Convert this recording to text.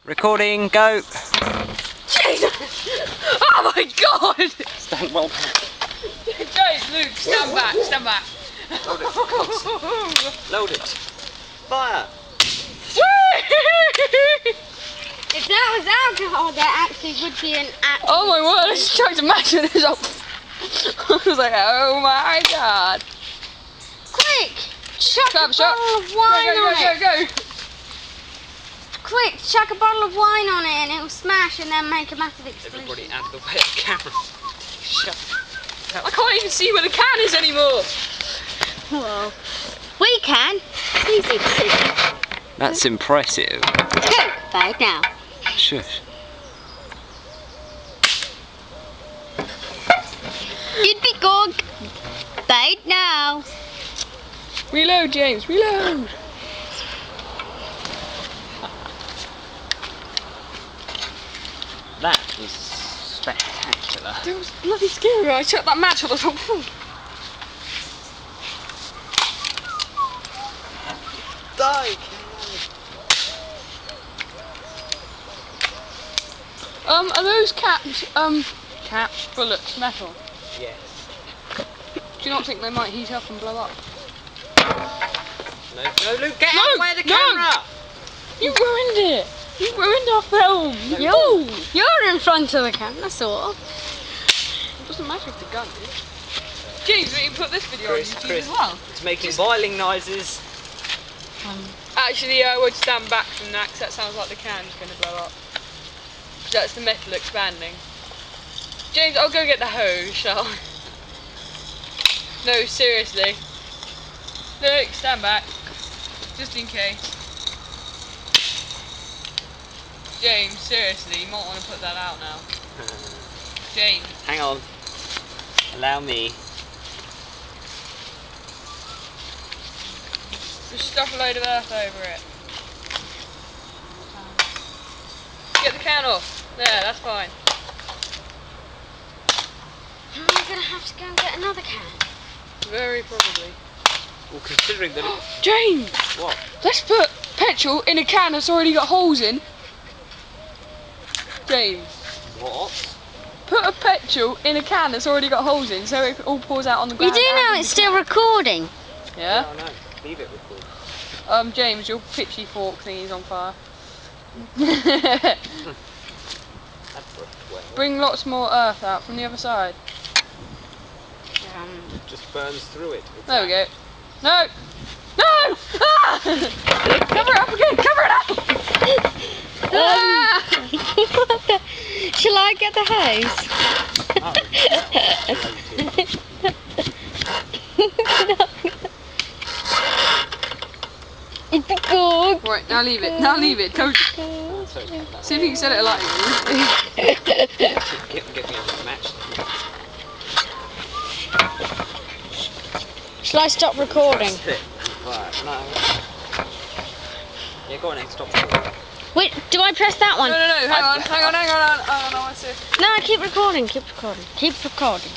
Recording, go! Jesus! Oh my god! Stand well back. James, Luke, stand back, stand back. Load it. Load it. Fire! If that was alcohol, that actually would be an actual... Oh my word, I just tried to match this up. I was like, oh my god. Quick! Chuck a Shut. bottle of wine on it! Go. Quick, chuck a bottle of wine on it and it'll smash and then make a massive explosion. Everybody out of the way of the camera. Shut up. I can't even see where the can is anymore. Well, we can. Easy decision. That's impressive. Go, bye now. Shush. You'd be good. Bye now. Reload, James, reload. That was spectacular. It was bloody scary. I chucked that match on the top. Die! Are those caps, bullets, metal? Yes. Do you not think they might heat up and blow up? No, Luke, get out of the way of the camera! You ruined it! You ruined our film! You're in front of the camera, sort of. It doesn't matter if the gun is. Jeez, we can put this video on YouTube as well. It's making boiling noises. Actually, I would stand back from that because that sounds like the can's going to blow up. That's the metal expanding. James, I'll go get the hose, shall I? No, seriously. Look, stand back. Just in case. James, seriously, you might want to put that out now. James. Hang on. Allow me. Just stuff a load of earth over it. Get the can off. There, that's fine. Am I going to have to go and get another can? Very probably. Well, considering that it... James! What? Let's put petrol in a can that's already got holes in. James. What? Put a petrol in a can that's already got holes in so it all pours out on the You ground. do know it's still recording. Yeah? No, no. Leave it recorded. James, your pitchy fork thingy's on fire. That's worked well. Bring lots more earth out from the other side. It just burns through it. There we go. No! No! Ah! Cover it up again! Cover it up! Ah! Shall I get the hose? It's good. Right, now leave it. Now leave it. Don't. See if you can set it alight. Get me a match. Shall I stop recording? That's it. Right, no. Yeah, go on then, stop recording. Wait, do I press that one? No, hang on, I want to see. No, keep recording, keep recording. Keep recording.